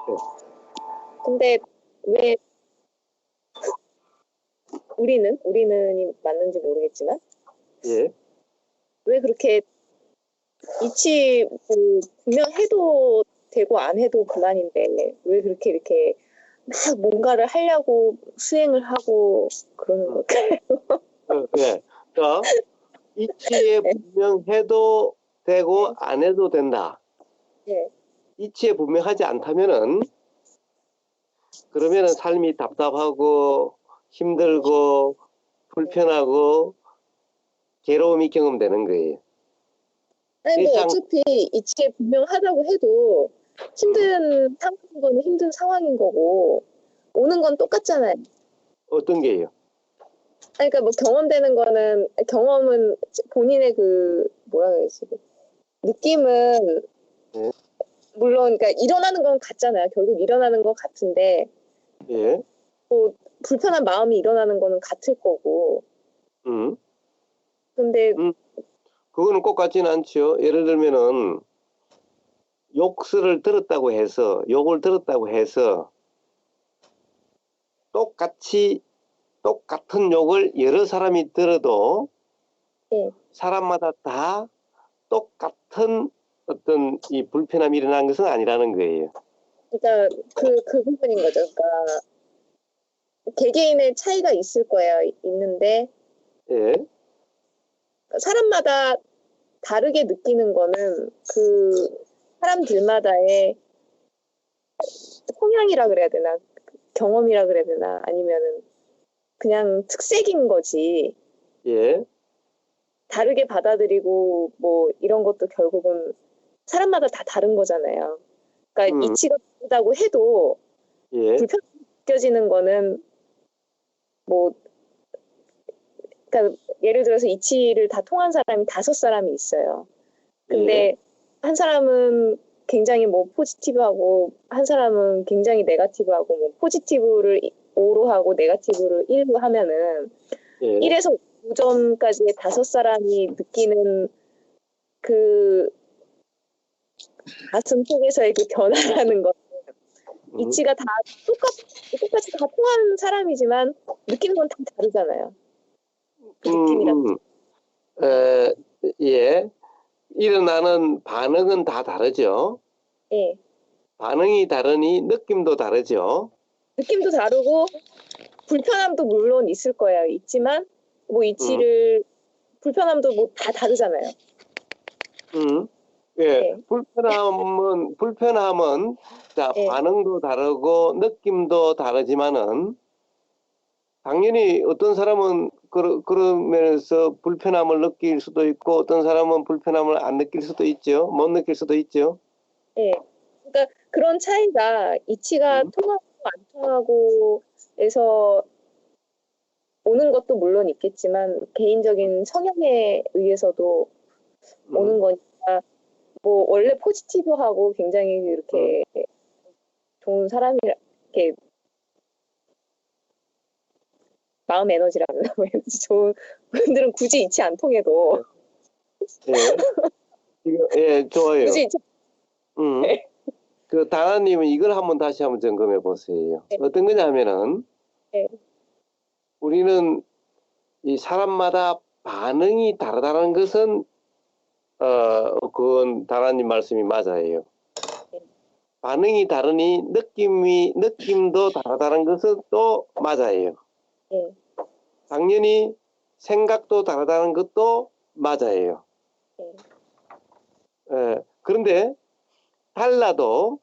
네. 근데 왜 우리는이 맞는지 모르겠지만 예. 왜 그렇게 이치 뭐 분명 해도 되고 안 해도 그만인데 왜 그렇게 이렇게 막 뭔가를 하려고 수행을 하고 그러는 걸까요? 예. 자, 이치에 분명해도 되고 안 해도 된다. 예. 이치에 분명하지 않다면은 그러면은 삶이 답답하고 힘들고 불편하고 괴로움이 경험되는 거예요. 아니 뭐 일상 어차피 이치에 분명하다고 해도 힘든 상황인 거는 힘든 상황인 거고 오는 건 똑같잖아요. 어떤 게요? 아니, 그러니까 뭐 경험은 본인의 그 뭐라 그래야지 느낌은 예. 물론 그러니까 일어나는 건 같잖아요. 결국 일어나는 건 같은데 예. 또 불편한 마음이 일어나는 거는 같을 거고. 근데 그거는 꼭 같지는 않죠. 예를 들면은 욕을 들었다고 해서 똑같은 욕을 여러 사람이 들어도 네. 사람마다 다 똑같은 어떤 이 불편함이 일어나는 것은 아니라는 거예요. 그러니까 그 부분인 거죠. 그러니까 개개인의 차이가 있을 거예요. 있는데 예. 사람마다 다르게 느끼는 거는 그 사람들마다의 성향이라 그래야 되나 경험이라 그래야 되나 아니면은 그냥 특색인 거지. 예. 다르게 받아들이고 뭐 이런 것도 결국은 사람마다 다 다른 거잖아요. 그러니까 이치가 다르다고 해도 예. 불편하게 느껴지는 거는 뭐 그러니까 예를 들어서 이치를 다 통한 사람이 5사람이 있어요. 근데 예. 한 사람은 굉장히 뭐 포지티브하고 한 사람은 굉장히 네거티브하고 뭐 포지티브를 5로 하고 네거티브를 1로 하면은 예. 1에서 5점까지의 5사람이 느끼는 그 가슴 속에서의 그 변화라는 거 이치가 다 똑같이 다 통하는 사람이지만 느끼는 건 다 다르잖아요. 그 느낌이랑. 예. 일어나는 반응은 다 다르죠. 예. 반응이 다르니 느낌도 다르죠. 느낌도 다르고 불편함도 물론 있을 거예요. 있지만 뭐 이치를 불편함도 뭐 다 다르잖아요. 예. 네. 불편함은 자, 네. 반응도 다르고 느낌도 다르지만은 당연히 어떤 사람은 그러면서 불편함을 느낄 수도 있고 어떤 사람은 불편함을 안 느낄 수도 있죠. 못 느낄 수도 있죠. 네. 그러니까 그런 차이가 이치가 통하고 안 통하고 해서 오는 것도 물론 있겠지만 개인적인 성향에 의해서도 오는 거니까 뭐 원래 포지티브하고 굉장히 이렇게 좋은 사람이 이렇게 마음 에너지라면 좋은 분들은 굳이 이치 안 통해도 예, 좋아요. 굳이 이치 네. 그 다나님은 이걸 다시 한번 점검해 보세요. 네. 어떤 거냐면은 네. 우리는 이 사람마다 반응이 다르다는 것은 그건 다나님 말씀이 맞아요. 반응이 다르니 느낌도 다르다는 것은 또 맞아요. 당연히 생각도 다르다는 것도 맞아요. 그런데 달라도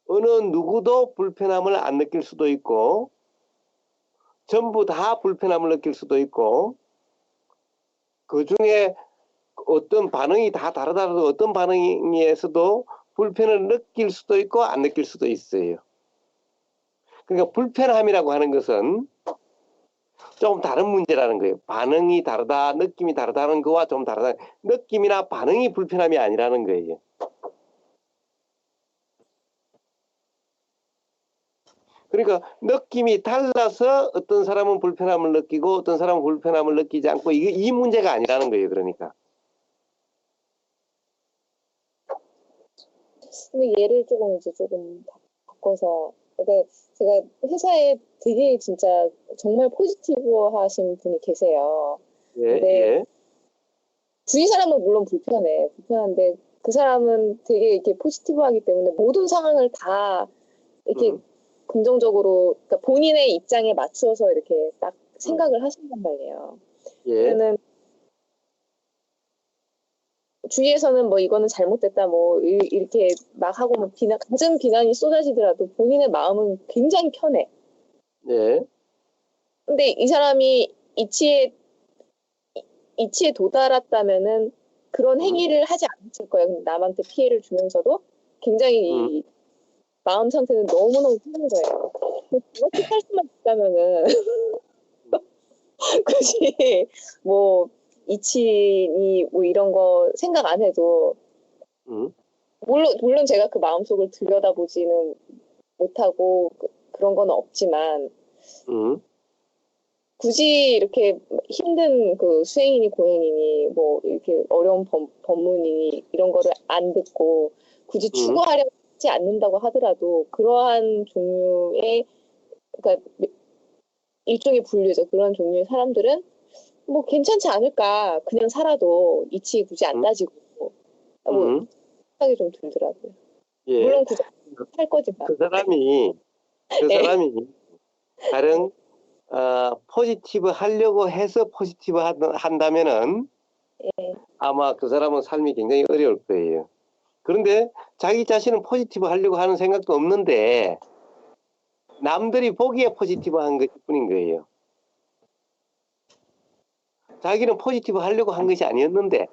어느 누구도 불편함을 안 느낄 수도 있고 전부 다 불편함을 느낄 수도 있고 그 중에 어떤 반응이 다 다르다고 어떤 반응에서도 불편을 느낄 수도 있고 안 느낄 수도 있어요. 그러니까 불편함이라고 하는 것은 조금 다른 문제라는 거예요. 반응이 다르다, 느낌이 다르다는 거와 좀 다르다. 느낌이나 반응이 불편함이 아니라는 거예요. 그러니까 느낌이 달라서 어떤 사람은 불편함을 느끼고 어떤 사람은 불편함을 느끼지 않고 이 문제가 아니라는 거예요. 그러니까. 근데 얘를 조금 이제 조금 바꿔서, 그러니까 제가 회사에 되게 진짜 정말 포지티브 하신 분이 계세요. 예, 근데 예. 주위 사람은 물론 불편한데 그 사람은 되게 이렇게 포지티브하기 때문에 모든 상황을 다 이렇게 긍정적으로, 그러니까 본인의 입장에 맞춰서 이렇게 딱 생각을 하신단 말이에요. 예. 그러면은 주위에서는 뭐 이거는 잘못됐다 뭐 이렇게 막 하고 뭐 갖은 비난이 쏟아지더라도 본인의 마음은 굉장히 편해. 예. 근데 이 사람이 이치에 도달했다면은 그런 행위를 하지 않았을 거예요. 남한테 피해를 주면서도 굉장히 이 마음 상태는 너무너무 편한 거예요. 그렇게 할 수만 있다면은 굳이 뭐 이치니 뭐 이런 거 생각 안 해도, 물론 제가 그 마음속을 들여다보지는 못하고 그런 건 없지만 굳이 이렇게 힘든 그 수행이니 고행이니 뭐 이렇게 어려운 법문이니 이런 거를 안 듣고 굳이 추구하려 하지 않는다고 하더라도 그러한 종류의, 그러니까 일종의 분류죠. 그런 종류의 사람들은 뭐 괜찮지 않을까, 그냥 살아도 이치 굳이 안 따지고 뭐 생각이 좀 들더라고요. 예. 물론 굳이 할 거지만. 그 사람이 다른 포지티브 하려고 해서 포지티브 한다면은 예. 아마 그 사람은 삶이 굉장히 어려울 거예요. 그런데 자기 자신은 포지티브 하려고 하는 생각도 없는데 남들이 보기에 포지티브 한 것뿐인 거예요. 자기는 포지티브 하려고 한 것이 아니었는데,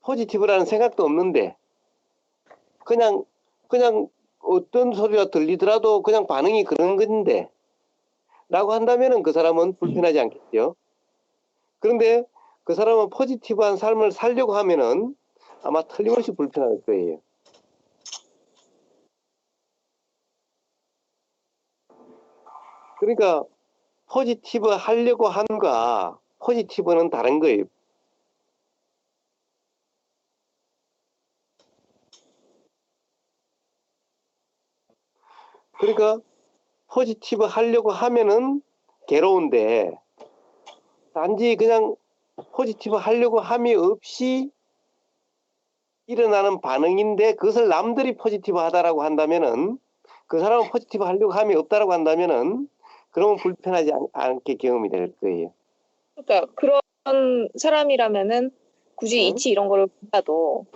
포지티브라는 생각도 없는데 그냥 어떤 소리가 들리더라도 그냥 반응이 그런 건데 라고 한다면은 그 사람은 불편하지 않겠죠. 그런데 그 사람은 포지티브한 삶을 살려고 하면은 아마 틀림없이 불편할 거예요. 그러니까 포지티브 하려고 함과 포지티브는 다른 거예요. 그러니까 포지티브 하려고 하면은 괴로운데 단지 그냥 포지티브 하려고 함이 없이 일어나는 반응인데 그것을 남들이 포지티브 하다라고 한다면은 그 사람은 포지티브 하려고 함이 없다라고 한다면은 그러면 불편하지 않게 경험이 될 거예요. 그러니까 그런 사람이라면은 굳이 이치 이런 거를 봐도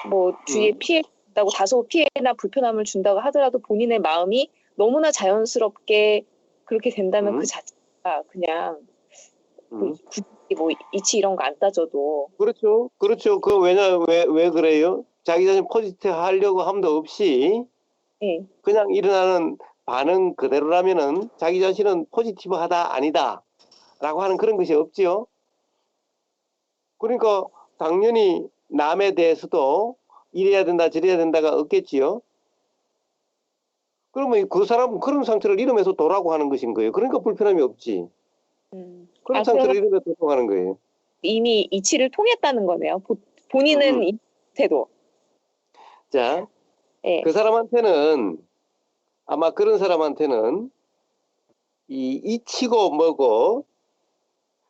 뭐 주위에 피해다고 다소 피해나 불편함을 준다고 하더라도 본인의 마음이 너무나 자연스럽게 그렇게 된다면 그 자체가 그냥 굳이 뭐 이치 이런 거 안 따져도. 그렇죠. 왜 그래요? 자기 자신 포지티브 하려고 함도 없이 예. 그냥 일어나는 반응 그대로라면은 자기 자신은 포지티브 하다 아니다 라고 하는 그런 것이 없지요. 그러니까 당연히 남에 대해서도 이래야 된다 저래야 된다가 없겠지요. 그러면 그 사람은 그런 상태를 잃으면서 도라고 하는 것인 거예요. 그러니까 불편함이 없지. 그런 상태를 잃으면서 도라고 하는 거예요. 이미 이치를 통했다는 거네요. 본인은 이태도. 자, 예. 그 사람한테는 아마 그런 사람한테는 이 이치고 뭐고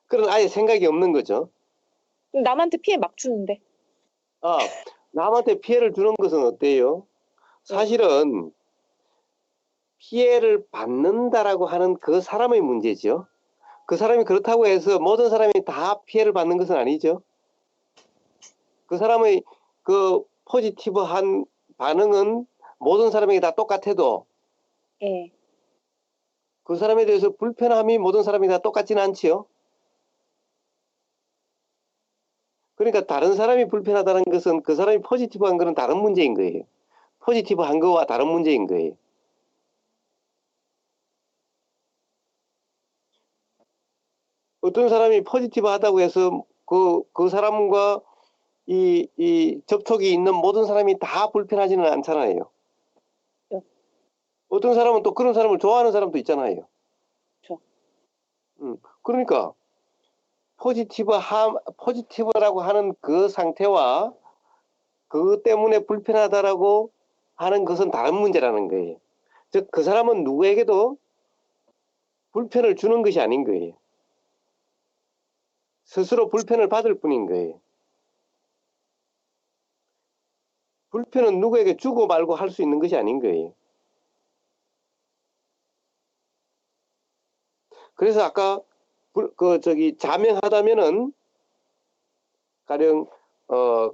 그런 아예 생각이 없는 거죠. 남한테 피해 막 주는데. 남한테 피해를 주는 것은 어때요? 사실은 피해를 받는다라고 하는 그 사람의 문제죠. 그 사람이 그렇다고 해서 모든 사람이 다 피해를 받는 것은 아니죠. 그 사람의 그 포지티브한 반응은 모든 사람에게 다 똑같아도 예. 그 사람에 대해서 불편함이 모든 사람이 다 똑같지는 않지요. 그러니까 다른 사람이 불편하다는 것은 그 사람이 포지티브한 것은 다른 문제인 거예요. 포지티브한 거와 다른 문제인 거예요. 어떤 사람이 포지티브하다고 해서 그 사람과 이 접촉이 있는 모든 사람이 다 불편하지는 않잖아요. 어떤 사람은 또 그런 사람을 좋아하는 사람도 있잖아요. 그렇죠. 그러니까 포지티브라고 하는 그 상태와 그것 때문에 불편하다라고 하는 것은 다른 문제라는 거예요. 즉, 그 사람은 누구에게도 불편을 주는 것이 아닌 거예요. 스스로 불편을 받을 뿐인 거예요. 불편은 누구에게 주고 말고 할 수 있는 것이 아닌 거예요. 그래서 아까 자명하다면은 가령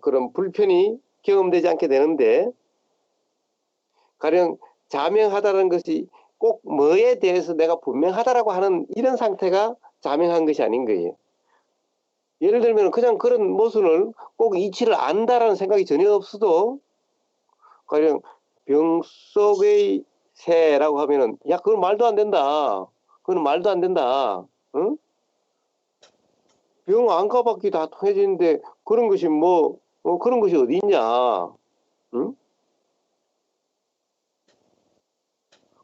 그런 불편이 경험되지 않게 되는데, 가령 자명하다는 것이 꼭 뭐에 대해서 내가 분명하다라고 하는 이런 상태가 자명한 것이 아닌 거예요. 예를 들면 그냥 그런 모순을 꼭 이치를 안다라는 생각이 전혀 없어도, 가령 병 속의 새라고 하면은 야, 그건 말도 안 된다. 그건 말도 안 된다. 응? 병 안 가봤기 다 통해지는데 그런 것이 그런 것이 어디 있냐? 응?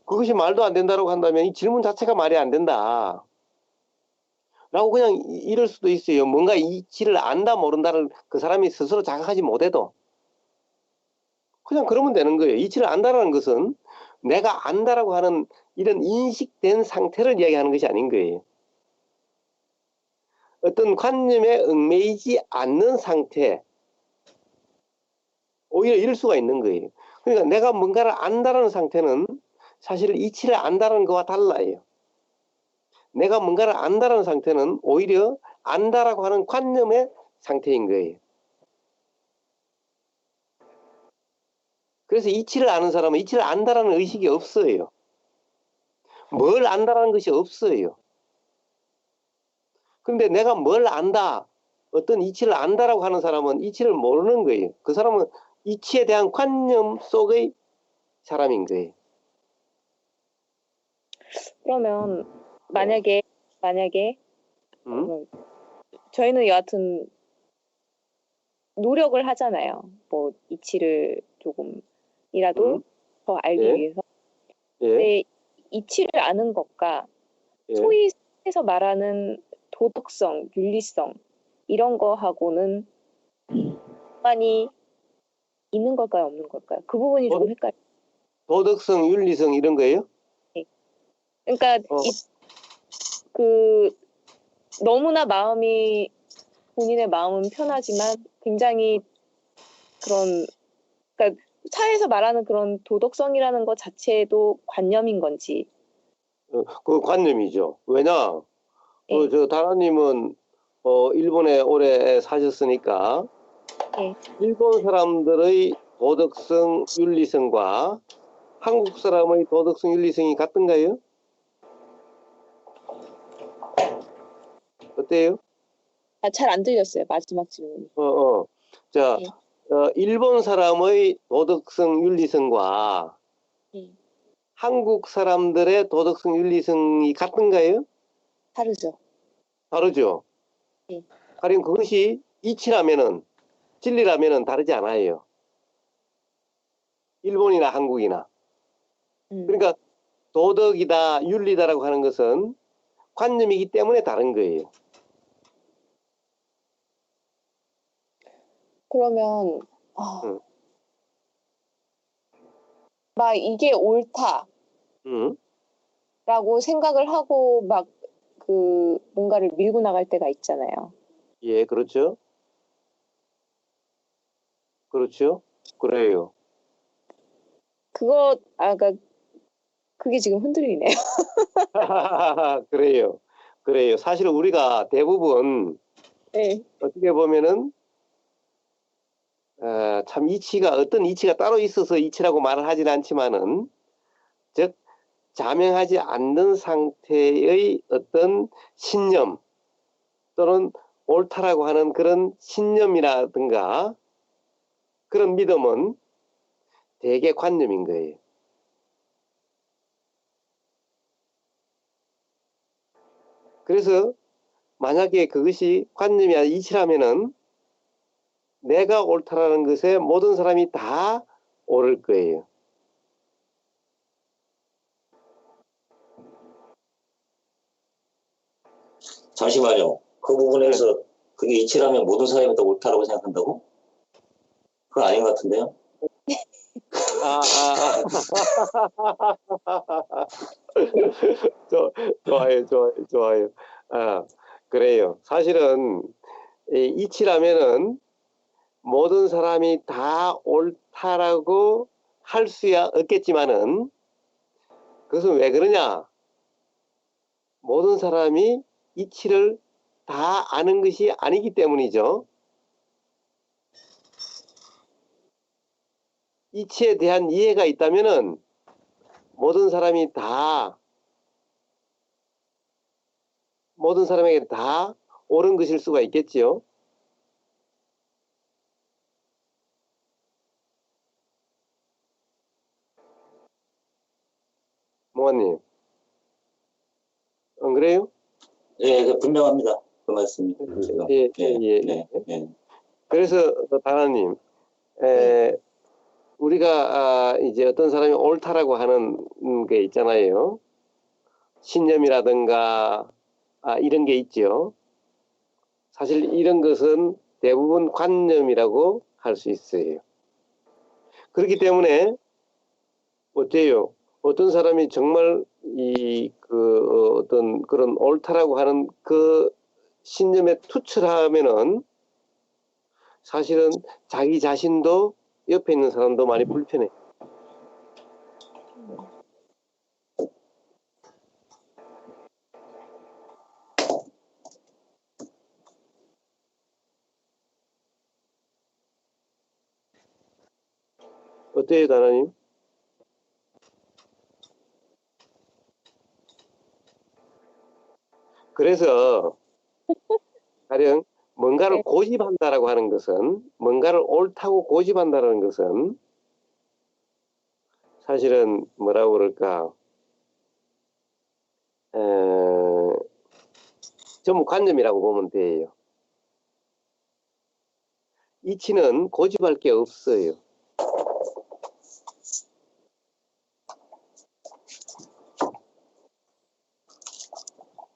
그것이 말도 안 된다라고 한다면 이 질문 자체가 말이 안 된다. 라고 그냥 이럴 수도 있어요. 뭔가 이치를 안다 모른다를 그 사람이 스스로 자각하지 못해도 그냥 그러면 되는 거예요. 이치를 안다라는 것은 내가 안다라고 하는 이런 인식된 상태를 이야기하는 것이 아닌 거예요. 어떤 관념에 얽매이지 않는 상태, 오히려 이럴 수가 있는 거예요. 그러니까 내가 뭔가를 안다라는 상태는 사실 이치를 안다라는 것과 달라요. 내가 뭔가를 안다라는 상태는 오히려 안다라고 하는 관념의 상태인 거예요. 그래서 이치를 아는 사람은 이치를 안다라는 의식이 없어요. 뭘 안다라는 것이 없어요. 그런데 내가 뭘 안다, 어떤 이치를 안다라고 하는 사람은 이치를 모르는 거예요. 그 사람은 이치에 대한 관념 속의 사람인 거예요. 그러면 만약에 음? 저희는 여하튼 노력을 하잖아요. 뭐 이치를 조금이라도 더 알기 예, 위해서. 예, 근데 이치를 아는 것과 예. 소위 에서 말하는 도덕성, 윤리성 이런 거하고는 상관이 있는 걸까요, 없는 걸까요? 그 부분이 조금 헷갈려요. 도덕성, 윤리성 이런 거예요? 그러니까 어, 너무나 본인의 마음은 편하지만 굉장히 그러니까 사회에서 말하는 그런 도덕성이라는 것 자체도 관념인 건지. 그 관념이죠. 왜냐? 예, 다라님은 일본에 오래 사셨으니까 예. 일본 사람들의 도덕성, 윤리성과 한국 사람의 도덕성, 윤리성이 같은가요? 어때요? 잘 안 들렸어요, 마지막 질문이. 자, 예, 일본 사람의 도덕성, 윤리성과 예. 한국 사람들의 도덕성, 윤리성이 같은가요? 다르죠. 다르죠. 예. 가령 그것이 이치라면은, 진리라면은 다르지 않아요. 일본이나 한국이나. 그러니까 도덕이다, 윤리다라고 하는 것은 관념이기 때문에 다른 거예요. 그러면 응. 막 이게 옳다라고 응. 생각을 하고 막 뭔가를 밀고 나갈 때가 있잖아요. 예, 그렇죠. 그렇죠. 그래요. 그러니까 그게 지금 흔들리네요. 그래요. 그래요. 사실 우리가 대부분 네. 어떻게 보면은 참 어떤 이치가 따로 있어서 이치라고 말을 하진 않지만은, 즉 자명하지 않는 상태의 어떤 신념 또는 옳다라고 하는 그런 신념이라든가 그런 믿음은 대개 관념인 거예요. 그래서 만약에 그것이 관념이 아니라 이치라면은 내가 옳다라는 것에 모든 사람이 다 옳을 거예요. 잠시만요. 그 부분에서 그게 이치라면 모든 사람이 다 옳다라고 생각한다고? 그건 아닌 것 같은데요. 좋아요, 좋아요, 좋아요. 그래요. 사실은 이치라면은 모든 사람이 다 옳다라고 할 수야 없겠지만은 그것은 왜 그러냐? 모든 사람이 이치를 다 아는 것이 아니기 때문이죠. 이치에 대한 이해가 있다면은 모든 사람에게 다 옳은 것일 수가 있겠지요. 모아님, 안 그래요? 예, 분명합니다. 그 말씀이 제가. 예. 그래서 다나님, 우리가 이제 어떤 사람이 옳다라고 하는 게 있잖아요. 신념이라든가 이런 게 있죠. 사실 이런 것은 대부분 관념이라고 할 수 있어요. 그렇기 때문에 어때요? 어떤 사람이 정말 어떤 그런 옳다라고 하는 그 신념에 투철하면은 사실은 자기 자신도 옆에 있는 사람도 많이 불편해. 어때요, 다나님? 그래서 가령 뭔가를 고집한다라고 하는 것은 뭔가를 옳다고 고집한다라는 것은 사실은 뭐라고 그럴까 전부 관념이라고 보면 돼요. 이치는 고집할 게 없어요.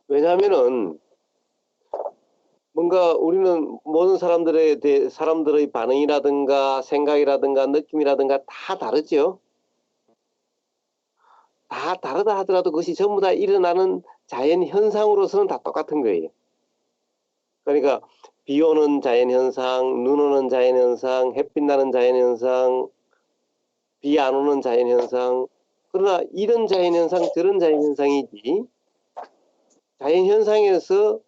왜냐하면은 뭔가 우리는 모든 사람들의 반응이라든가 생각이라든가 느낌이라든가 다 다르죠. 다 다르다 하더라도 그것이 전부 다 일어나는 자연 현상으로서는 다 똑같은 거예요. 그러니까 비 오는 자연 현상, 눈 오는 자연 현상, 햇빛 나는 자연 현상, 비 안 오는 자연 현상. 그러나 이런 자연 현상, 저런 자연 현상이지. 자연 현상에서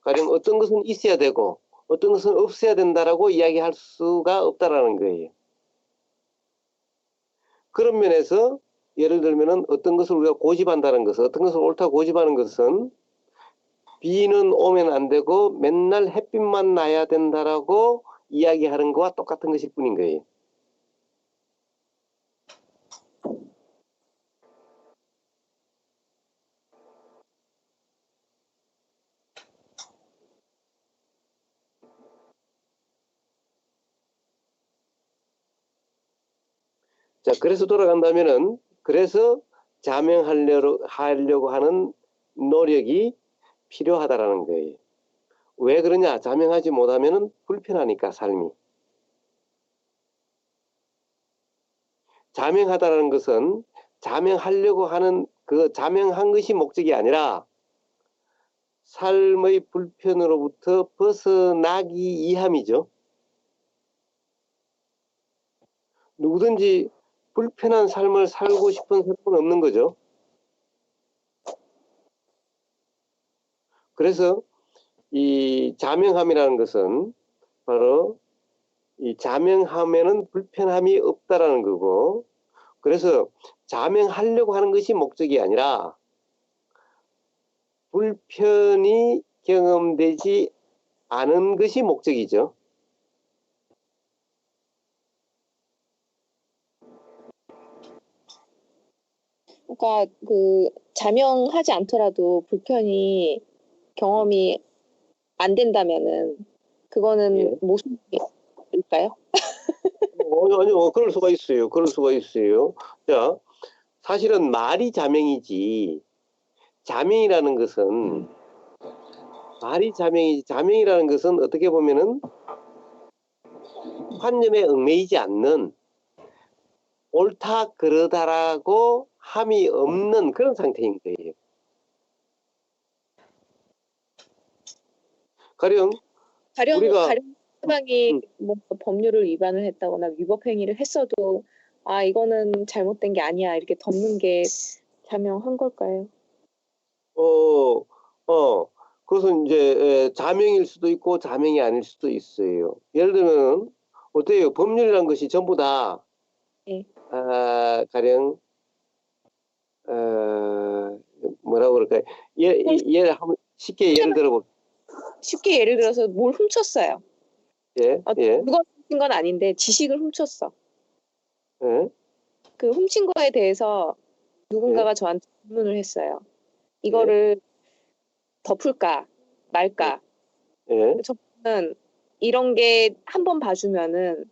가령 어떤 것은 있어야 되고 어떤 것은 없어야 된다라고 이야기할 수가 없다라는 거예요. 그런 면에서 예를 들면은 어떤 것을 우리가 고집한다는 것은 어떤 것을 옳다고 고집하는 것은 비는 오면 안 되고 맨날 햇빛만 나야 된다라고 이야기하는 거와 똑같은 것일 뿐인 거예요. 자, 그래서 돌아간다면은 그래서 자명하려고 하는 노력이 필요하다라는 거예요. 왜 그러냐? 자명하지 못하면은 불편하니까 삶이. 자명하다라는 것은 자명하려고 하는 그 자명한 것이 목적이 아니라 삶의 불편으로부터 벗어나기 위함이죠. 누구든지 불편한 삶을 살고 싶은 사람은 없는 거죠. 그래서 이 자명함이라는 것은 바로 이 자명함에는 불편함이 없다라는 거고, 그래서 자명하려고 하는 것이 목적이 아니라 불편이 경험되지 않은 것이 목적이죠. 그러니까 그 자명하지 않더라도 불편이 경험이 안 된다면은 그거는 모순일까요? 아니요, 그럴 수가 있어요. 그럴 수가 있어요. 자, 사실은 말이 자명이지, 자명이라는 것은, 말이 자명이지, 자명이라는 것은 어떻게 보면은 관념에 얽매이지 않는 옳다 그러다라고 함이 없는 그런 상태인 거예요. 가령 우리가 상대방이 뭐 법률을 위반을 했다거나 위법 행위를 했어도 아 이거는 잘못된 게 아니야 이렇게 덮는 게 자명한 걸까요? 그것은 이제 자명일 수도 있고 자명이 아닐 수도 있어요. 예를 들면 어때요? 법률이란 것이 전부 다 네. 가령 뭐라고 그럴까요? 쉽게 예를 들어볼. 쉽게 예를 들어서 뭘 훔쳤어요. 예, 예, 물건 훔친 건 아닌데 지식을 훔쳤어. 예, 그 훔친 거에 대해서 누군가가 저한테 질문을 했어요. 이거를 덮을까 말까? 예, 저는 이런 게 한 번 봐주면은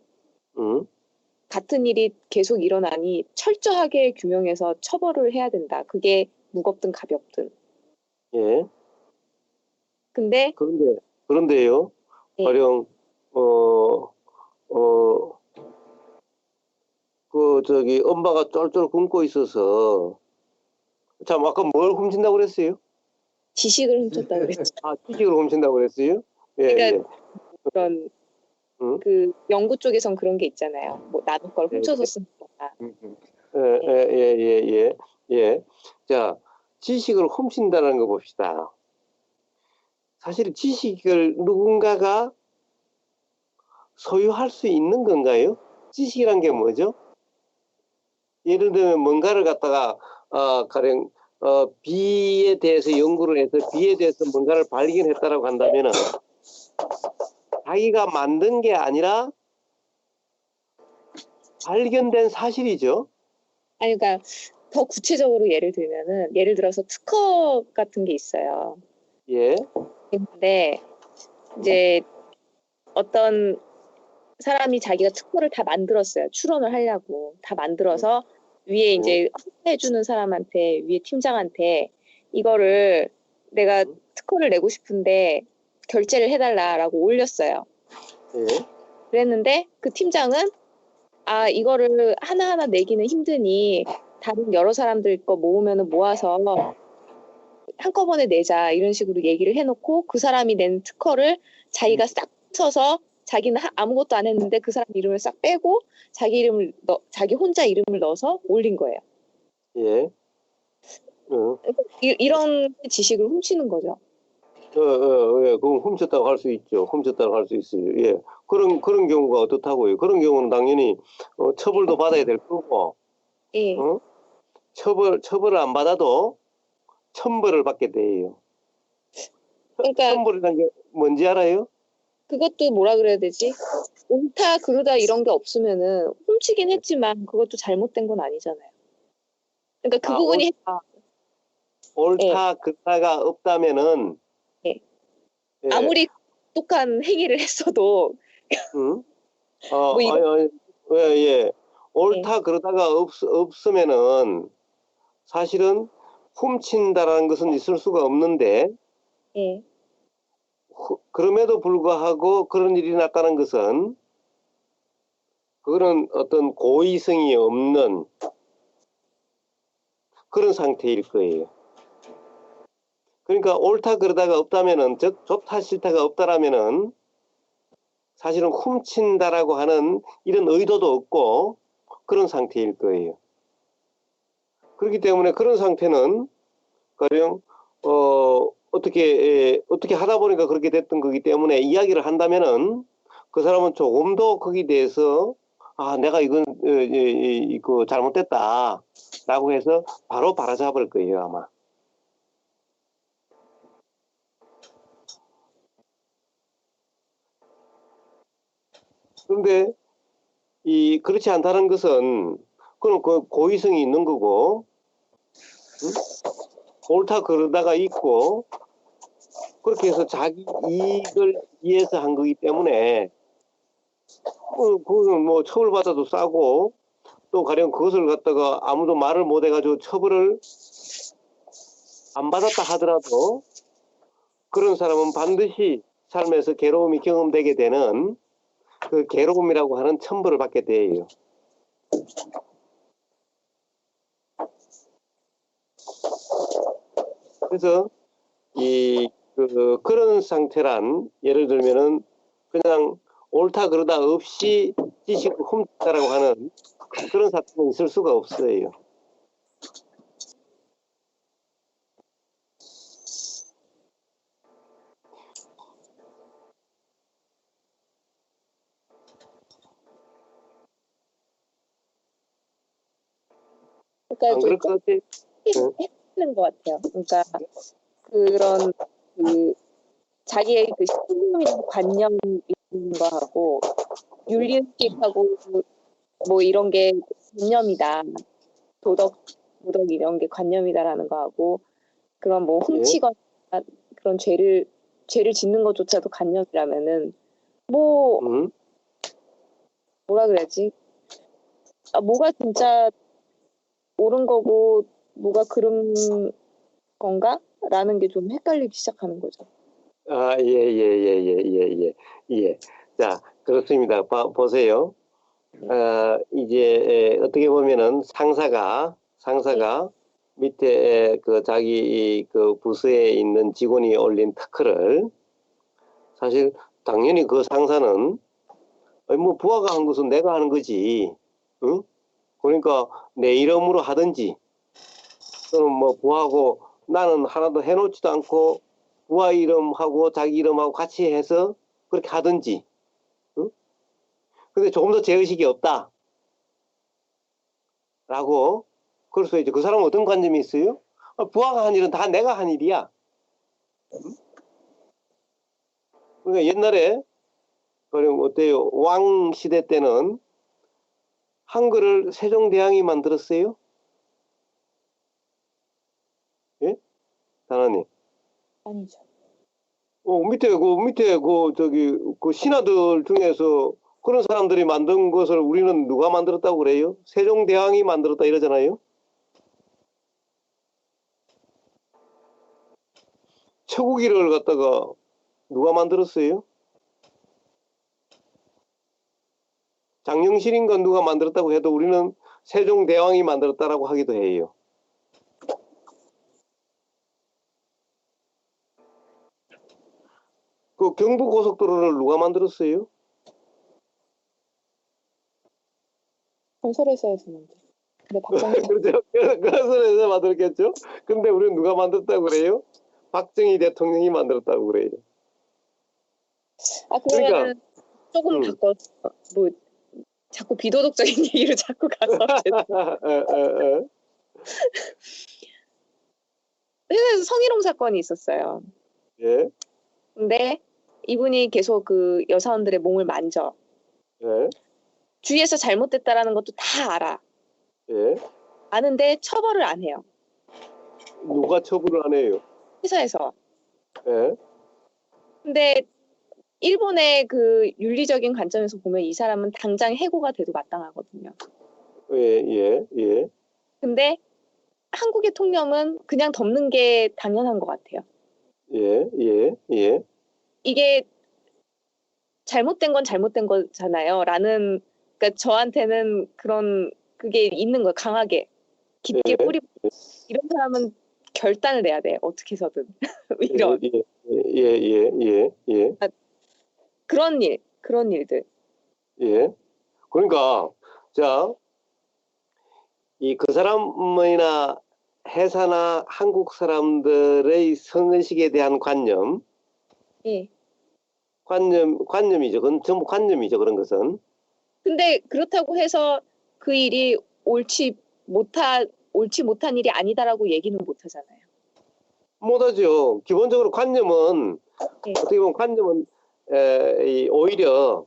같은 일이 계속 일어나니 철저하게 규명해서 처벌을 해야 된다. 그게 무겁든 가볍든. 예. 근데 그런데요. 네. 가령 엄마가 쫄쫄 굶고 있어서 참 아까 뭘 훔친다고 그랬어요? 지식을 훔쳤다고 그랬죠. 지식을 훔친다고 그랬어요? 예, 그러니까 예. 그런 그 연구 쪽에선 그런 게 있잖아요. 뭐 남의 걸 훔쳐서 쓴다. 예. 자, 지식을 훔친다는 거 봅시다. 사실 지식을 누군가가 소유할 수 있는 건가요? 지식이란 게 뭐죠? 예를 들면 뭔가를 갖다가 가령 비에 대해서 연구를 해서 비에 대해서 뭔가를 발견했다라고 한다면은 자기가 만든 게 아니라 발견된 사실이죠. 아니 그러니까 더 구체적으로 예를 들어서 특허 같은 게 있어요. 예. 근데 이제 어떤 사람이 자기가 특허를 다 만들었어요. 출원을 하려고 다 만들어서 위에 이제 해주는 사람한테 위에 팀장한테 이거를 내가 특허를 내고 싶은데 결제를 해달라라고 올렸어요. 예. 그랬는데 그 팀장은 아 이거를 하나하나 내기는 힘드니 다른 여러 사람들 거 모으면은 모아서 한꺼번에 내자 이런 식으로 얘기를 해놓고 그 사람이 낸 특허를 자기가 싹 쳐서 자기는 아무것도 안 했는데 그 사람 이름을 싹 빼고 자기 혼자 이름을 넣어서 올린 거예요. 예. 이런 지식을 훔치는 거죠. 예. 그건 훔쳤다고 할 수 있죠. 훔쳤다고 할 수 있어요. 예. 그런 경우가 어떻다고요? 그런 경우는 당연히 처벌도 받아야 될 거고, 예. 처벌을 안 받아도 천벌을 받게 돼요. 그러니까 천벌이라는 게 뭔지 알아요? 그것도 뭐라 그래야 되지? 옳다 그르다 이런 게 없으면은 훔치긴 했지만 그것도 잘못된 건 아니잖아요. 그러니까 그 부분이 옳다 그르다가 없다면은 예. 예. 아무리 똑똑한 행위를 했어도 뭐 이런 예. 옳다 그러다가 없으면은 사실은 훔친다라는 것은 있을 수가 없는데 예. 그럼에도 불구하고 그런 일이 났다는 것은 그거는 어떤 고의성이 없는 그런 상태일 거예요. 그러니까 옳다 그러다가 없다면은 즉 좋다 싫다가 없다라면은 사실은 훔친다라고 하는 이런 의도도 없고 그런 상태일 거예요. 그렇기 때문에 그런 상태는 가령 어떻게 하다 보니까 그렇게 됐던 거기 때문에 이야기를 한다면은 그 사람은 조금 더 거기에 대해서 내가 이건 이거 잘못됐다라고 해서 바로 바로잡을 거예요 아마. 그런데 그렇지 않다는 것은 그건 그 고의성이 있는 거고, 옳다 그러다가 있고 그렇게 해서 자기 이익을 위해서 한 거기 때문에 그거는 뭐 처벌받아도 싸고 또 가령 그것을 갖다가 아무도 말을 못 해가지고 처벌을 안 받았다 하더라도 그런 사람은 반드시 삶에서 괴로움이 경험되게 되는 그 괴로움이라고 하는 첨부를 받게 돼요. 그래서 그런 상태란 예를 들면은 그냥 옳다 그러다 없이 지식을 훔쳤다라고 하는 그런 사건은 있을 수가 없어요. 안 그럴 것 같아요? 헷갈리는 것 같아요. 그러니까 그런 그 자기의 그 신념이나 관념이 있는 거하고 윤리의식하고 뭐 이런 게 관념이다. 도덕 이런 게 관념이다라는 거하고 그런 뭐 훔치거나 그런 죄를 짓는 것조차도 관념이라면은 뭐 뭐라 그래야지? 뭐가 진짜 옳은 거고 뭐가 그런 건가라는 게 좀 헷갈리기 시작하는 거죠. 아, 예. 자, 그렇습니다. 보세요. 이제 어떻게 보면은 상사가 밑에 그 자기 그 부서에 있는 직원이 올린 특허를 사실 당연히 그 상사는 뭐 부하가 한 것은 내가 하는 거지. 응? 그러니까 내 이름으로 하든지 또는 뭐 부하고 나는 하나도 해놓지도 않고 부하 이름하고 자기 이름하고 같이 해서 그렇게 하든지. 응? 근데 조금 더 죄의식이 없다. 라고 그럴 수 있죠. 그 사람은 어떤 관점이 있어요? 부하가 한 일은 다 내가 한 일이야. 응? 그러니까 옛날에 그럼 어때요? 왕 시대 때는 한글을 세종대왕이 만들었어요? 예? 다나님. 아니죠. 밑에 그 신하들 중에서 그런 사람들이 만든 것을 우리는 누가 만들었다고 그래요? 세종대왕이 만들었다 이러잖아요. 처국이를 갖다가 누가 만들었어요? 장영실인가 누가 만들었다고 해도 우리는 세종대왕이 만들었다라고 하기도 해요. 그 경부고속도로를 누가 만들었어요? 건설회사에서 만들. 근데 박정희 그렇죠. 그래서 만들었겠죠. 근데 우리는 누가 만들었다고 그래요? 박정희 대통령이 만들었다고 그래요. 그러면은 그러니까, 조금 바꿔 뭐 자꾸 비도덕적인 얘기를 자꾸 가서 회사에서 성희롱 사건이 있었어요. 예, 근데 이분이 계속 그 여사원들의 몸을 만져. 예, 주위에서 잘못됐다라는 것도 다 알아. 예. 아는데 처벌을 안 해요. 누가 처벌을 안 해요? 회사에서. 예, 근데 일본의 그 윤리적인 관점에서 보면 이 사람은 당장 해고가 돼도 마땅하거든요. 예. 근데 한국의 통념은 그냥 덮는 게 당연한 것 같아요. 예. 이게 잘못된 건 잘못된 거잖아요. 라는, 그러니까 저한테는 그런, 그게 있는 거예요. 강하게. 깊게 뿌리, 이런 사람은 결단을 내야 돼. 어떻게 해서든. 이런. 예. 그런 일들. 예. 그러니까, 자, 그 사람이나 회사나 한국 사람들의 성의식에 대한 관념, 예. 관념이죠. 그건 전부 관념이죠. 그런 것은. 근데 그렇다고 해서 그 일이 옳지 못한 일이 아니다라고 얘기는 못 하잖아요. 못하죠. 기본적으로 관념은, 예. 어떻게 보면 관념은, 오히려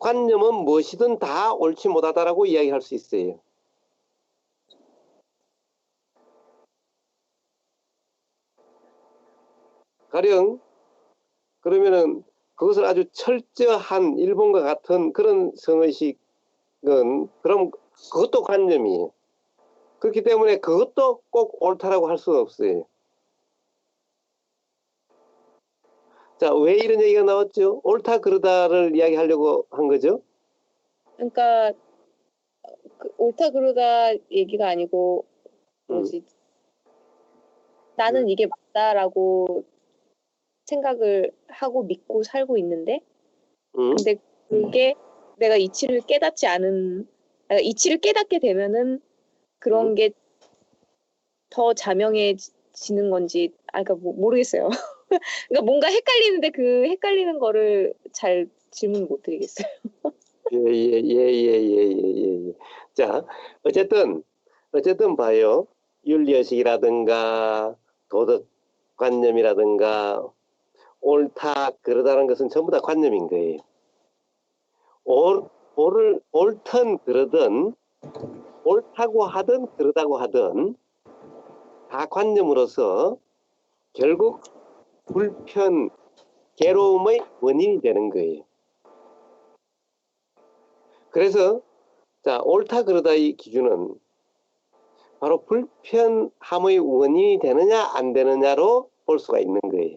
관념은 무엇이든 다 옳지 못하다라고 이야기할 수 있어요. 가령, 그러면은 그것을 아주 철저한 일본과 같은 그런 성의식은 그럼 그것도 관념이에요. 그렇기 때문에 그것도 꼭 옳다라고 할 수가 없어요. 자, 왜 이런 얘기가 나왔죠? 옳다 그르다를 이야기하려고 한 거죠? 그러니까 옳다 그르다 얘기가 아니고 뭐지? 나는 이게 맞다라고 생각을 하고 믿고 살고 있는데 근데 그게 내가 이치를 깨닫지 않은 이치를 깨닫게 되면은 그런 게 더 자명해지는 건지 그러니까 모르겠어요. 그러니까 뭔가 헷갈리는데 그 헷갈리는 거를 잘 질문 못 드리겠어요. 예. 자, 어쨌든 봐요. 윤리의식이라든가 도덕관념이라든가 옳다 그러다는 것은 전부 다 관념인 거예요. 옳든 그러든 옳다고 하든 그러다고 하든 다 관념으로서 결국 불편, 괴로움의 원인이 되는 거예요. 그래서 자, 옳다 그러다의 기준은 바로 불편함의 원인이 되느냐 안 되느냐로 볼 수가 있는 거예요.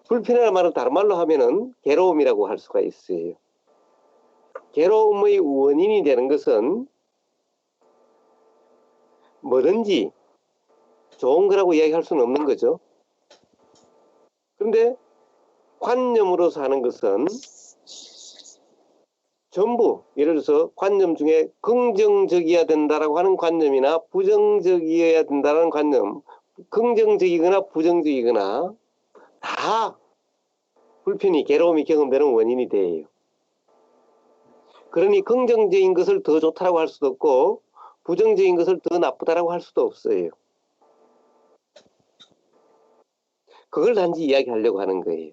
불편이라는 말은 다른 말로 하면은 괴로움이라고 할 수가 있어요. 괴로움의 원인이 되는 것은 뭐든지 좋은 거라고 이야기할 수는 없는 거죠. 그런데 관념으로서 하는 것은 전부 예를 들어서 관념 중에 긍정적이어야 된다라고 하는 관념이나 부정적이어야 된다는 관념, 긍정적이거나 부정적이거나 다 불편이 괴로움이 경험되는 원인이 돼요. 그러니 긍정적인 것을 더 좋다라고 할 수도 없고 부정적인 것을 더 나쁘다라고 할 수도 없어요. 그걸 단지 이야기하려고 하는 거예요.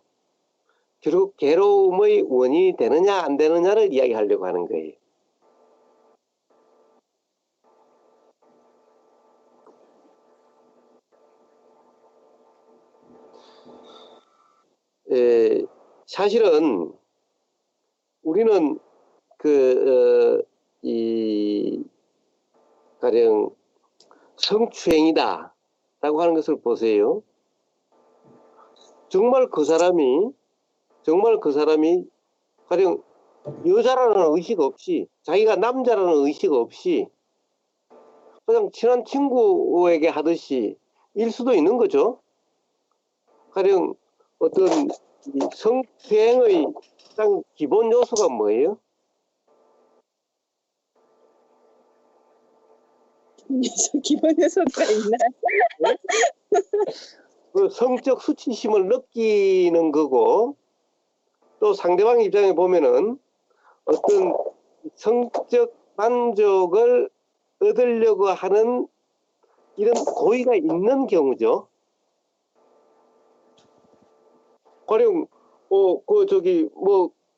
결국 괴로움의 원인이 되느냐 안 되느냐를 이야기하려고 하는 거예요. 사실은 우리는 가령 성추행이다라고 하는 것을 보세요. 정말 그 사람이 가령 여자라는 의식 없이 자기가 남자라는 의식 없이 그냥 친한 친구에게 하듯이 일 수도 있는 거죠. 가령 어떤 성추행의 가장 기본 요소가 뭐예요? 기본 요소가 있나? 그 성적 수치심을 느끼는 거고 또 상대방 입장에 보면은 어떤 성적 만족을 얻으려고 하는 이런 고의가 있는 경우죠. 가령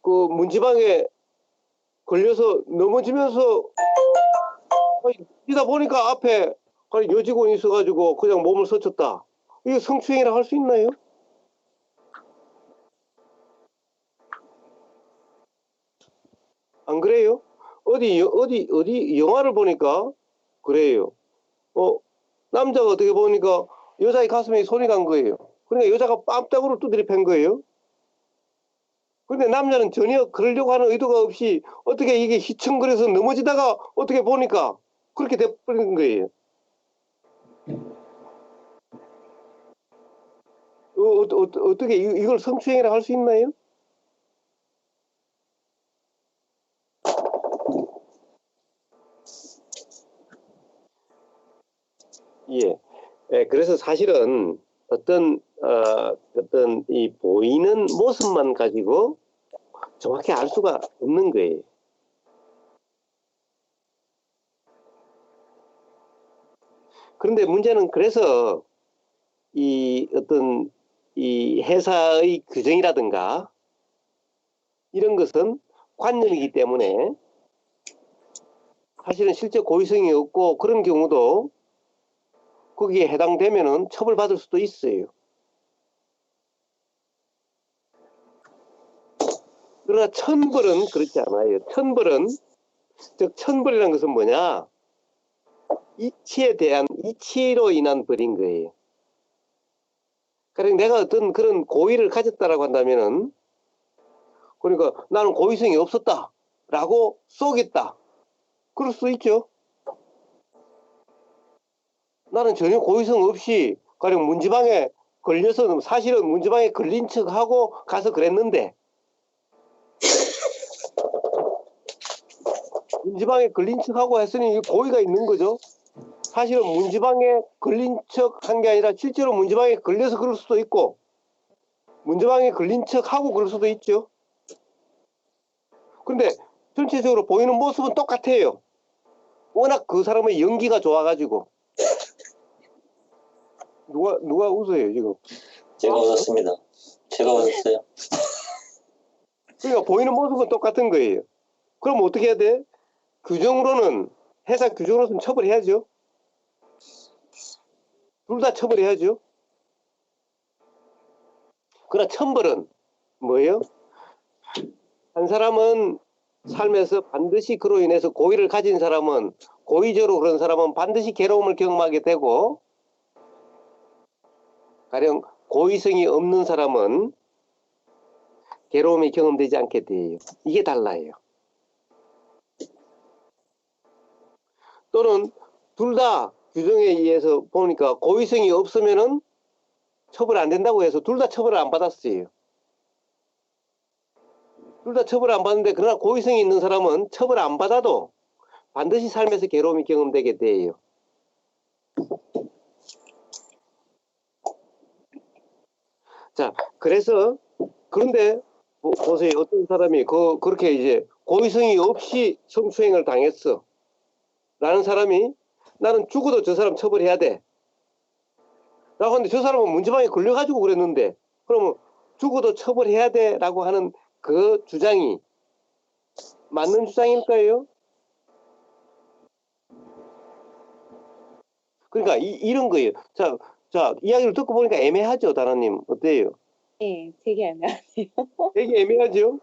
문지방에 걸려서 넘어지면서 뛰다 보니까 앞에 여직원이 있어가지고 그냥 몸을 스쳤다. 이게 성추행이라고 할 수 있나요? 안 그래요? 어디 영화를 보니까 그래요. 남자가 어떻게 보니까 여자의 가슴에 손이 간 거예요. 그러니까 여자가 뺨따구를 두드려 팬 거예요. 근데 남자는 전혀 그러려고 하는 의도가 없이 어떻게 이게 휘청거려서 넘어지다가 어떻게 보니까 그렇게 돼버린 거예요. 어떻게 이걸 성추행이라고 할 수 있나요? 그래서 사실은 어떤 이 보이는 모습만 가지고 정확히 알 수가 없는 거예요. 그런데 문제는 그래서 이 회사의 규정이라든가 이런 것은 관념이기 때문에 사실은 실제 고의성이 없고 그런 경우도 거기에 해당되면은 처벌받을 수도 있어요. 그러나 천벌은 그렇지 않아요. 천벌이라는 것은 뭐냐? 이치로 인한 벌인 거예요. 그러니까 내가 어떤 그런 고의를 가졌다라고 한다면은, 그러니까 나는 고의성이 없었다라고 쏘겠다. 그럴 수 있죠. 나는 전혀 고의성 없이 가령 문지방에 걸려서 사실은 문지방에 걸린 척하고 가서 그랬는데 문지방에 걸린 척하고 했으니 고의가 있는 거죠. 사실은 문지방에 걸린 척 한 게 아니라 실제로 문지방에 걸려서 그럴 수도 있고 문지방에 걸린 척하고 그럴 수도 있죠. 근데 전체적으로 보이는 모습은 똑같아요. 워낙 그 사람의 연기가 좋아가지고. 누가 웃어요 지금? 제가 웃었습니다. 제가 웃었어요. 그러니까 보이는 모습은 똑같은 거예요. 그럼 어떻게 해야 돼? 규정으로는 해상 규정으로는 처벌해야죠. 둘 다 처벌해야죠. 그러나 천벌은 뭐예요? 한 사람은 삶에서 반드시 그로 인해서 고의를 가진 사람은 고의적으로 그런 사람은 반드시 괴로움을 경험하게 되고 가령 고의성이 없는 사람은 괴로움이 경험되지 않게 돼요. 이게 달라요. 또는 둘 다 규정에 의해서 보니까 고의성이 없으면은 처벌 안 된다고 해서 둘 다 처벌을 안 받았어요. 둘 다 처벌 안 받는데 그러나 고의성이 있는 사람은 처벌 안 받아도 반드시 삶에서 괴로움이 경험되게 돼요. 자, 그래서 그런데 보세요. 어떤 사람이 그렇게 이제 고의성이 없이 성추행을 당했어. 라는 사람이 나는 죽어도 저 사람 처벌해야 돼. 라고 하는데 저 사람은 문지방에 걸려가지고 그랬는데 그러면 죽어도 처벌해야 돼 라고 하는 그 주장이 맞는 주장일까요? 그러니까 이런 거예요. 자, 이야기를 듣고 보니까 애매하죠, 다나님. 어때요? 네, 되게 애매하네요. 되게 애매하죠?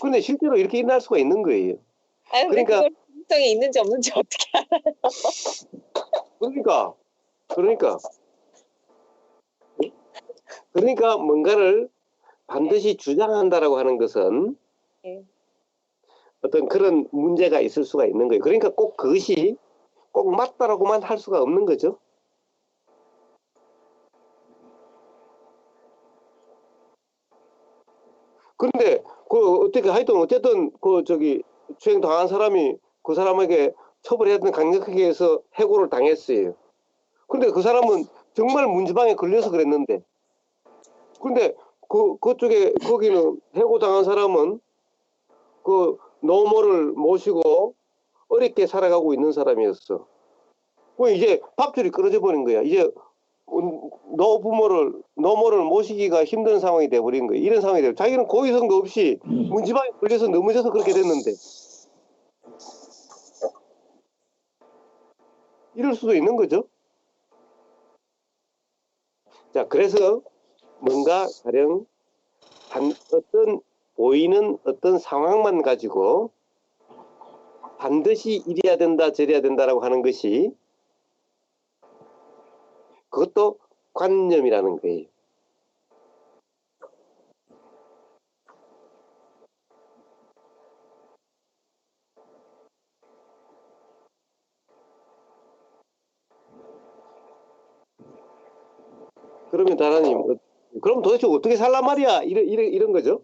근데 실제로 이렇게 일어날 수가 있는 거예요. 아, 근데 그러니까- 그걸 가능성이 있는지 없는지 어떻게 알아요? 그러니까 뭔가를 반드시 주장한다라고 하는 것은 네. 어떤 그런 문제가 있을 수가 있는 거예요. 그러니까 꼭 그것이 꼭 맞다라고만 할 수가 없는 거죠. 그런데 어떻게 하여튼 어쨌든 추행 당한 사람이 그 사람에게 처벌해야 되는 강력하게 해서 해고를 당했어요. 근데 그 사람은 정말 문지방에 걸려서 그랬는데 근데 그쪽에 거기는 해고 당한 사람은 그 노모를 모시고 어렵게 살아가고 있는 사람이었어. 그 이제 밥줄이 끊어져 버린 거야. 이제 노모를 모시기가 힘든 상황이 돼버린 거야. 이런 상황이 돼. 자기는 고의성도 없이 문지방에 걸려서 넘어져서 그렇게 됐는데 이럴 수도 있는 거죠. 자, 그래서 뭔가 가령 어떤 보이는 어떤 상황만 가지고 반드시 이래야 된다 저래야 된다라고 하는 것이 그것도 관념이라는 거예요. 그러면 다라님, 그럼 도대체 어떻게 살란 말이야? 이런 거죠.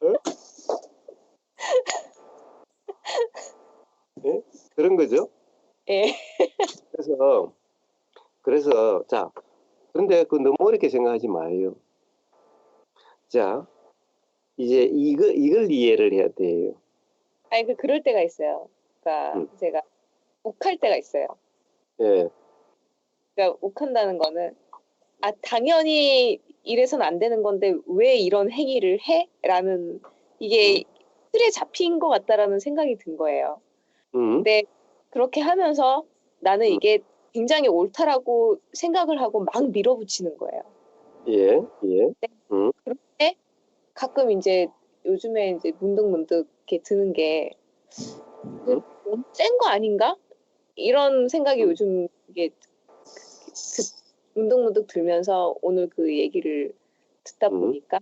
어? 예? 그런 거죠. 예. 그래서 자, 그런데 너무 어렵게 생각하지 마요. 자, 이제 이걸 이해를 해야 돼요. 아니, 그럴 때가 있어요. 그러니까 제가 욱할 때가 있어요. 예, 그러니까 욱한다는 거는 당연히 이래서는 안 되는 건데 왜 이런 행위를 해? 라는 이게 틀에 잡힌 것 같다라는 생각이 든 거예요. 근데 그렇게 하면서 나는 이게 굉장히 옳다라고 생각을 하고 막 밀어붙이는 거예요. 예. 그런데 가끔 이제 요즘에 이제 문득문득 이렇게 드는 게 너무 센 거 아닌가? 이런 생각이 요즘 이게 문득문득 들면서 오늘 그 얘기를 듣다 보니까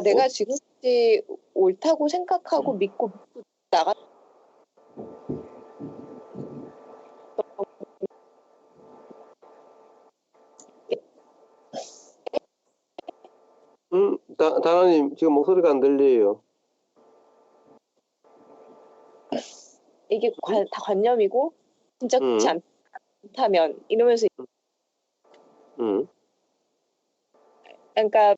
내가 지금까지 옳다고 생각하고 믿고 나가 다나님 지금 목소리가 안 들려요. 이게 다 관념이고 진짜 그렇지 않다면 이러면서 그러니까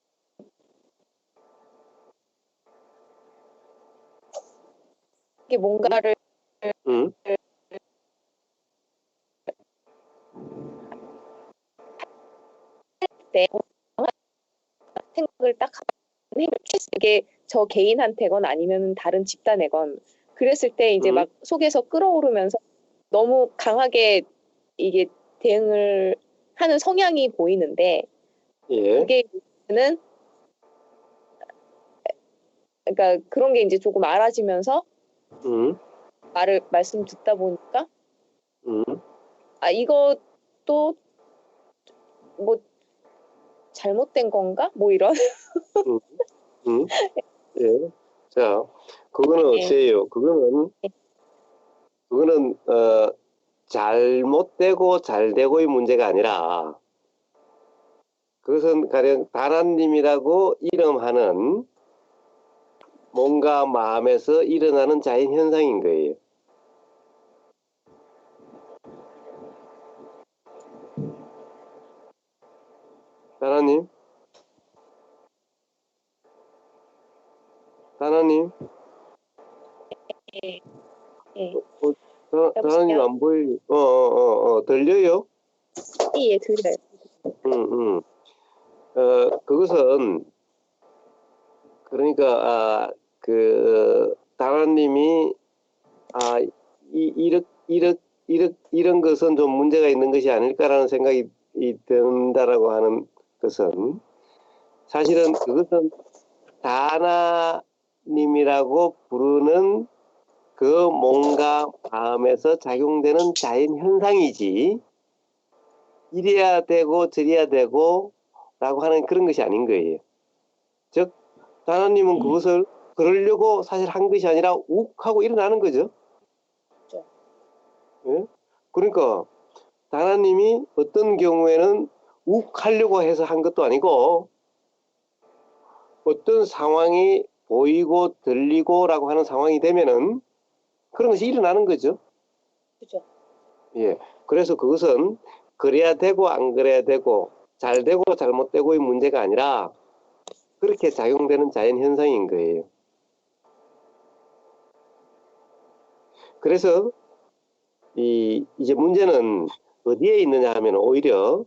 이게 뭔가를 때 생각을 딱 이게 저 개인한테건 아니면 다른 집단에건 그랬을 때 이제 막 속에서 끓어오르면서 너무 강하게 이게 대응을 하는 성향이 보이는데 그게 는 그러니까 그런 게 이제 조금 알아지면서 말씀 듣다 보니까 이것도 뭐 잘못된 건가? 뭐 이런. 예. 자, 그거는 어때요? 그거는 잘못되고 잘되고의 문제가 아니라 그것은 가령 다나님이라고 이름하는 뭔가 마음에서 일어나는 자연 현상인 거예요. 다나님? 다나님 안 보여요. 들려요? 예, 들려요. 그것은 그러니까 다나님이 이런 것은 좀 문제가 있는 것이 아닐까라는 생각이 든다라고 하는 것은 사실은 그것은 다나님이라고 부르는 그 뭔가 마음에서 작용되는 자연 현상이지 이래야 되고 저래야 되고 라고 하는 그런 것이 아닌 거예요. 즉 다나님은 그것을 그러려고 사실 한 것이 아니라 욱 하고 일어나는 거죠. 예? 그러니까 다나님이 어떤 경우에는 욱 하려고 해서 한 것도 아니고 어떤 상황이 보이고 들리고 라고 하는 상황이 되면은 그런 것이 일어나는 거죠. 그죠. 예. 그래서 그것은 그래야 되고 안 그래야 되고 잘 되고 잘못되고의 문제가 아니라 그렇게 작용되는 자연 현상인 거예요. 그래서 이제 문제는 어디에 있느냐 하면 오히려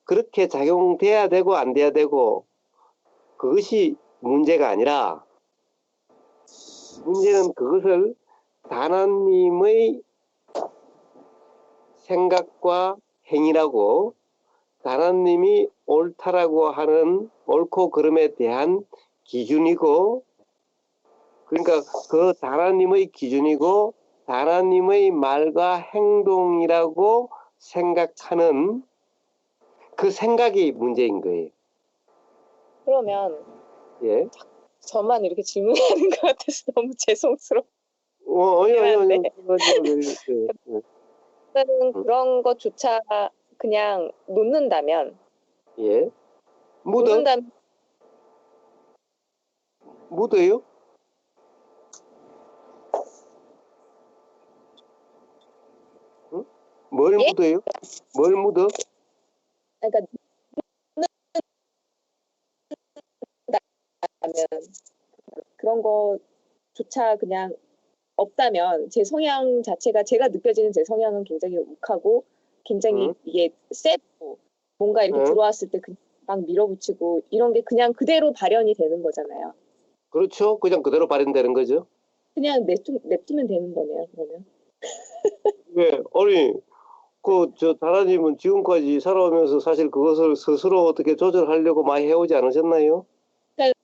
그렇게 작용돼야 되고 안 돼야 되고 그것이 문제가 아니라 문제는 그것을 다나님의 생각과 행위라고 다나님이 옳다라고 하는 옳고 그름에 대한 기준이고 그러니까 그 다나님의 기준이고 다나님의 말과 행동이라고 생각하는 그 생각이 문제인 거예요. 그러면 예. 저만 이렇게 질문하는 것 같아서 너무 죄송스러워. 아니. 저는 그런 것조차 그냥 놓는다면, 예. 놓는다면 묻어요? 응? 뭘 예? 묻어요? 뭘 묻어? 그러니까 놓는다면 그런 거조차 그냥 없다면 제 성향 자체가 제가 느껴지는 제 성향은 굉장히 욱하고 굉장히 이게 세고 뭔가 이렇게 들어왔을 때 그냥 막 밀어붙이고 이런 게 그냥 그대로 발현이 되는 거잖아요. 그렇죠. 그냥 그대로 발현되는 거죠. 그냥 냅두면 되는 거네요. 그러면. 왜? 아니 다라님은 지금까지 살아오면서 사실 그것을 스스로 어떻게 조절하려고 많이 해오지 않으셨나요? 그러니까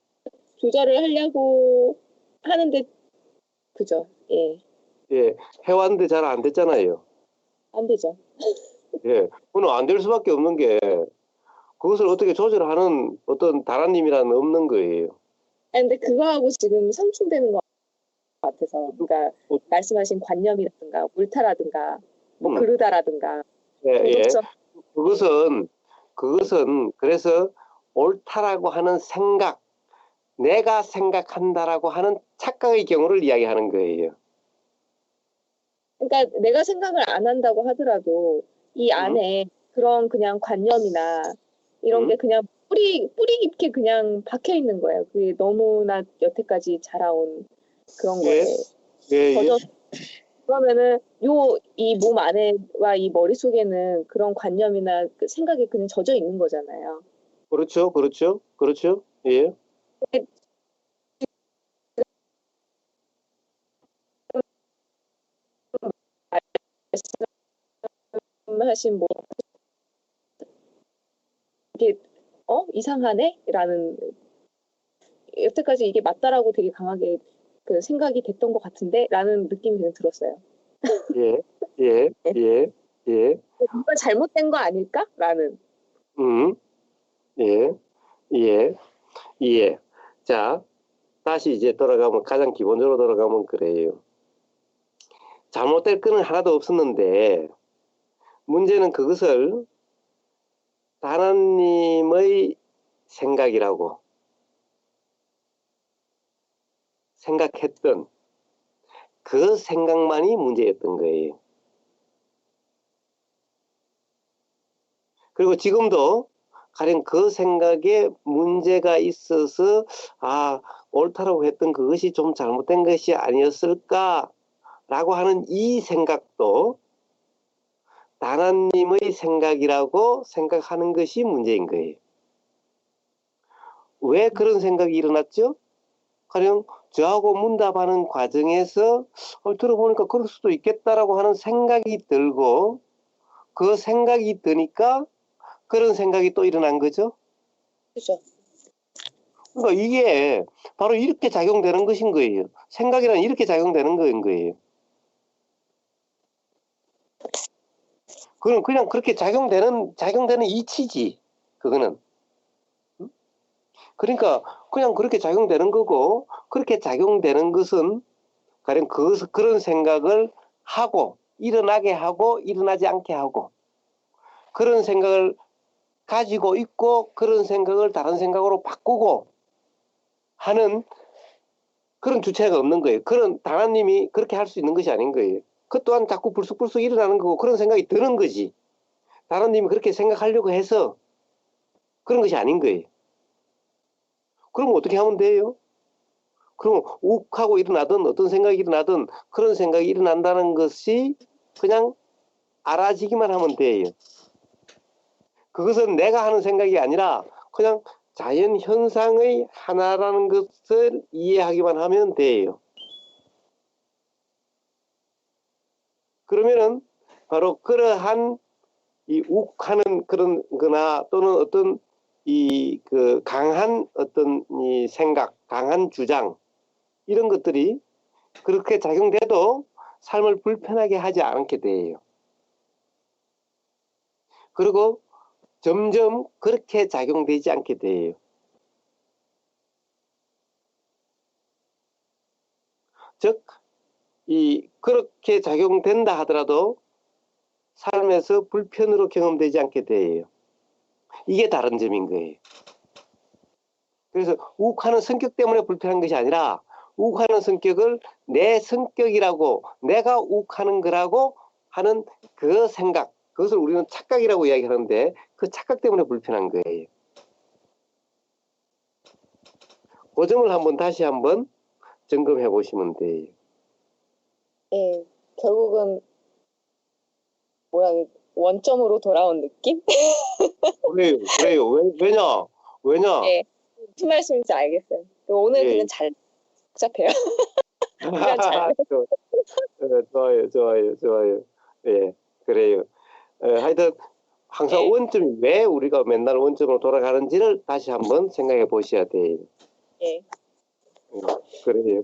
조절을 하려고 하는데 그죠. 예. 예. 해왔는데 잘 안 됐잖아요. 안 되죠. 예. 그건 안 될 수밖에 없는 게 그것을 어떻게 조절하는 어떤 다라님이라는 없는 거예요. 아니, 근데 그거하고 지금 상충되는 것 같아서, 그러니까 어, 말씀하신 관념이라든가 물타라든가 뭐 음. 그르다라든가 예, 예. 도덕적 그것은 그래서 옳다라고 하는 생각, 내가 생각한다라고 하는 착각의 경우를 이야기하는 거예요. 그러니까 내가 생각을 안 한다고 하더라도 이 안에 그런 그냥 관념이나 이런 게 그냥 뿌리 깊게 그냥 박혀 있는 거예요. 그게 너무나 여태까지 자라온 그런 예, 거에 예, 예. 젖어. 그러면은 이 몸 안에와 이 머릿속에는 그런 관념이나 그 생각이 그냥 젖어 있는 거잖아요. 그렇죠, 그렇죠, 그렇죠. 예, 말씀하신 뭐 이게 이상하네? 라는 여태까지 이게 맞다라고 되게 강하게 그 생각이 됐던 것 같은데? 라는 느낌이 그냥 들었어요. 예, 예, 예, 예, 뭔가 잘못된 거 아닐까? 라는. 음, 예, 예, 예. 자, 다시 이제 돌아가면 가장 기본적으로 돌아가면 그래요. 잘못될 거는 하나도 없었는데 문제는 그것을 하나님의 생각이라고 생각했던 그 생각만이 문제였던 거예요. 그리고 지금도 가령 그 생각에 문제가 있어서 옳다라고 했던 그것이 좀 잘못된 것이 아니었을까라고 하는 이 생각도 하나님의 생각이라고 생각하는 것이 문제인 거예요. 왜 그런 생각이 일어났죠? 가령 저하고 문답하는 과정에서 들어보니까 그럴 수도 있겠다라고 하는 생각이 들고 그 생각이 드니까 그런 생각이 또 일어난 거죠. 그죠. 그러니까 이게 바로 이렇게 작용되는 것인 거예요. 생각이란 이렇게 작용되는 거예요. 그건 그냥 그렇게 작용되는 이치지. 그거는. 그러니까 그냥 그렇게 작용되는 거고 그렇게 작용되는 것은 가령 그런 생각을 하고 일어나게 하고 일어나지 않게 하고 그런 생각을 가지고 있고 그런 생각을 다른 생각으로 바꾸고 하는 그런 주체가 없는 거예요. 그런 하나님이 그렇게 할 수 있는 것이 아닌 거예요. 그 또한 자꾸 불쑥불쑥 일어나는 거고 그런 생각이 드는 거지. 하나님이 그렇게 생각하려고 해서 그런 것이 아닌 거예요. 그럼 어떻게 하면 돼요? 그럼 욱하고 일어나든 어떤 생각이 일어나든 그런 생각이 일어난다는 것이 그냥 알아지기만 하면 돼요. 그것은 내가 하는 생각이 아니라 그냥 자연 현상의 하나라는 것을 이해하기만 하면 돼요. 그러면은 바로 그러한 이 욱하는 그런 거나 또는 어떤 그 강한 어떤 이 생각, 강한 주장 이런 것들이 그렇게 작용돼도 삶을 불편하게 하지 않게 돼요. 그리고 점점 그렇게 작용되지 않게 돼요. 즉, 그렇게 작용된다 하더라도 삶에서 불편으로 경험되지 않게 돼요. 이게 다른 점인 거예요. 그래서 욱하는 성격 때문에 불편한 것이 아니라 욱하는 성격을 내 성격이라고 내가 욱하는 거라고 하는 그 생각, 그것을 우리는 착각이라고 이야기하는데 그 착각 때문에 불편한 거예요. 그 점을 다시 한번 점검해 보시면 돼요. 예, 결국은 원점으로 돌아온 느낌? 그래요. 왜냐? 예, 무슨 말씀인지 알겠어요. 오늘 예. 그냥 잘 복잡해요. 그냥 잘. 좋아요. 예, 그래요. 하여튼 항상 예. 원점이 왜 우리가 맨날 원점으로 돌아가는지를 다시 한번 생각해 보셔야 돼요. 예. 그래요.